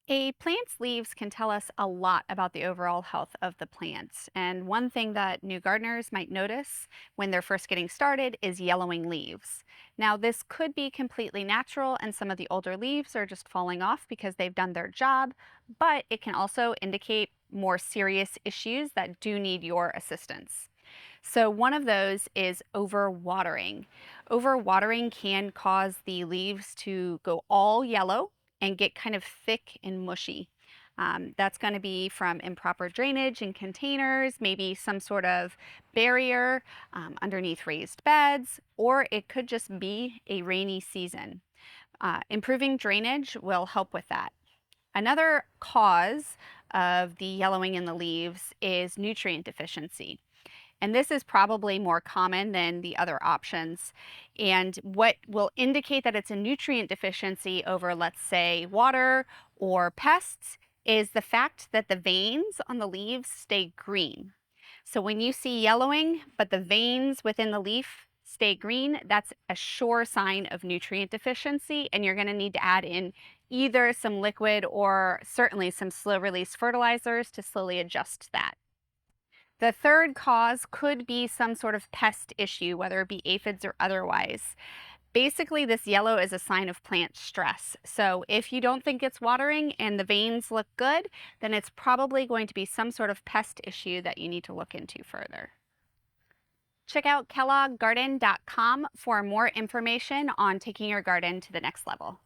A plant's leaves can tell us a lot about the overall health of the plant. And one thing that new gardeners might notice when they're first getting started is yellowing leaves. Now, this could be completely natural, and some of the older leaves are just falling off because they've done their job, but it can also indicate more serious issues that do need your assistance. So, one of those is overwatering. Overwatering can cause the leaves to go all yellow and get kind of thick and mushy. That's going to be from improper drainage in containers, maybe some sort of barrier underneath raised beds, or it could just be a rainy season. Improving drainage will help with that. Another cause of the yellowing in the leaves is nutrient deficiency. And this is probably more common than the other options. And what will indicate that it's a nutrient deficiency over, let's say, water or pests is the fact that the veins on the leaves stay green. So when you see yellowing, but the veins within the leaf stay green, that's a sure sign of nutrient deficiency. And you're going to need to add in either some liquid or certainly some slow release fertilizers to slowly adjust that. The third cause could be some sort of pest issue, whether it be aphids or otherwise. Basically, this yellow is a sign of plant stress. So if you don't think it's watering and the veins look good, then it's probably going to be some sort of pest issue that you need to look into further. Check out kellogggarden.com for more information on taking your garden to the next level.